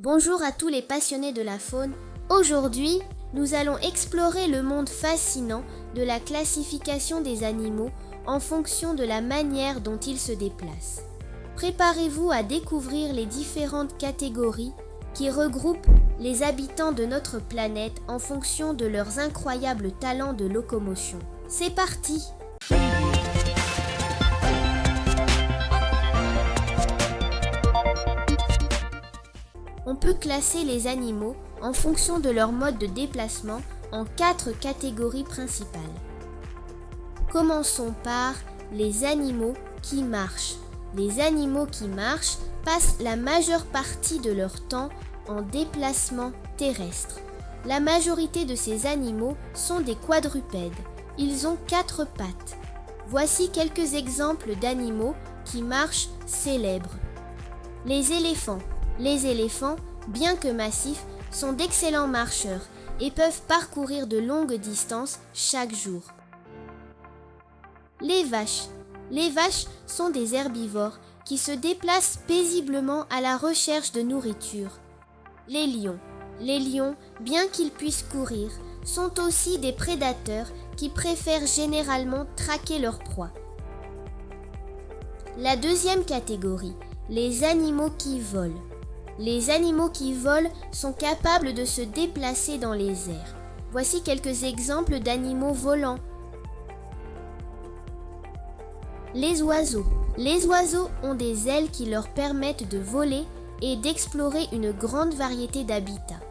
Bonjour à tous les passionnés de la faune. Aujourd'hui, nous allons explorer le monde fascinant de la classification des animaux en fonction de la manière dont ils se déplacent. Préparez-vous à découvrir les différentes catégories qui regroupent les habitants de notre planète en fonction de leurs incroyables talents de locomotion. C'est parti! On peut classer les animaux en fonction de leur mode de déplacement en 4 catégories principales. Commençons par les animaux qui marchent. Les animaux qui marchent passent la majeure partie de leur temps en déplacement terrestre. La majorité de ces animaux sont des quadrupèdes. Ils ont 4 pattes. Voici quelques exemples d'animaux qui marchent célèbres. Les éléphants. Les éléphants, bien que massifs, sont d'excellents marcheurs et peuvent parcourir de longues distances chaque jour. Les vaches. Les vaches sont des herbivores qui se déplacent paisiblement à la recherche de nourriture. Les lions. Les lions, bien qu'ils puissent courir, sont aussi des prédateurs qui préfèrent généralement traquer leur proie. La deuxième catégorie, les animaux qui volent. Les animaux qui volent sont capables de se déplacer dans les airs. Voici quelques exemples d'animaux volants. Les oiseaux. Les oiseaux ont des ailes qui leur permettent de voler et d'explorer une grande variété d'habitats.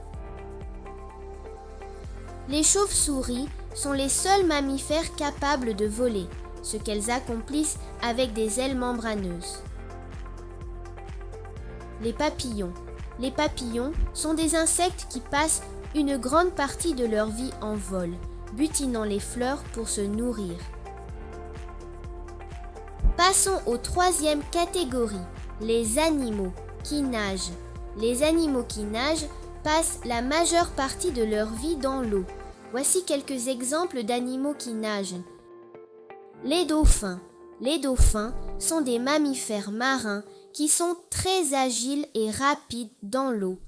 Les chauves-souris sont les seuls mammifères capables de voler, ce qu'elles accomplissent avec des ailes membraneuses. Les papillons. Les papillons sont des insectes qui passent une grande partie de leur vie en vol, butinant les fleurs pour se nourrir. Passons aux troisième catégorie, les animaux qui nagent. Les animaux qui nagent passent la majeure partie de leur vie dans l'eau. Voici quelques exemples d'animaux qui nagent. Les dauphins. Les dauphins sont des mammifères marins qui sont très agiles et rapides dans l'eau.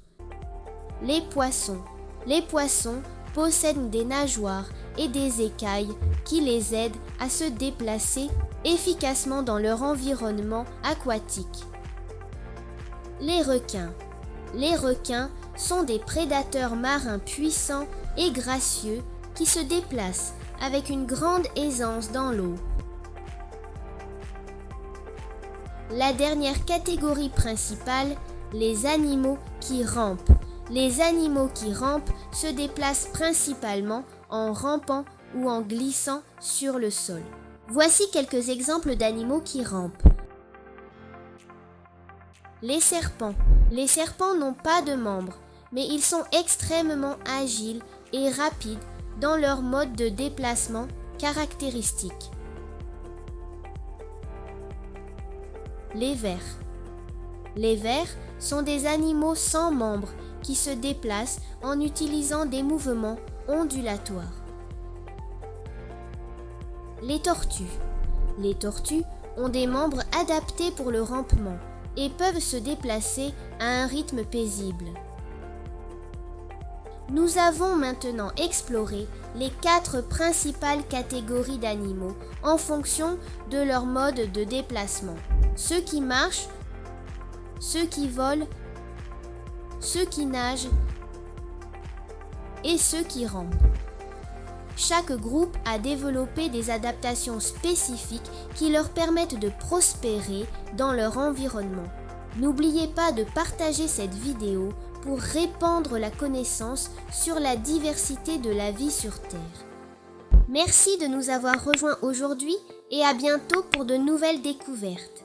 Les poissons. Les poissons possèdent des nageoires et des écailles qui les aident à se déplacer efficacement dans leur environnement aquatique. Les requins. Les requins sont des prédateurs marins puissants et gracieux qui se déplacent avec une grande aisance dans l'eau. La dernière catégorie principale, les animaux qui rampent. Les animaux qui rampent se déplacent principalement en rampant ou en glissant sur le sol. Voici quelques exemples d'animaux qui rampent. Les serpents. Les serpents n'ont pas de membres, mais ils sont extrêmement agiles et rapides dans leur mode de déplacement caractéristique. Les vers. Les vers sont des animaux sans membres qui se déplacent en utilisant des mouvements ondulatoires. Les tortues. Les tortues ont des membres adaptés pour le rampement et peuvent se déplacer à un rythme paisible. Nous avons maintenant exploré les 4 principales catégories d'animaux en fonction de leur mode de déplacement. Ceux qui marchent, ceux qui volent, ceux qui nagent et ceux qui rampent. Chaque groupe a développé des adaptations spécifiques qui leur permettent de prospérer dans leur environnement. N'oubliez pas de partager cette vidéo pour répandre la connaissance sur la diversité de la vie sur Terre. Merci de nous avoir rejoints aujourd'hui et à bientôt pour de nouvelles découvertes.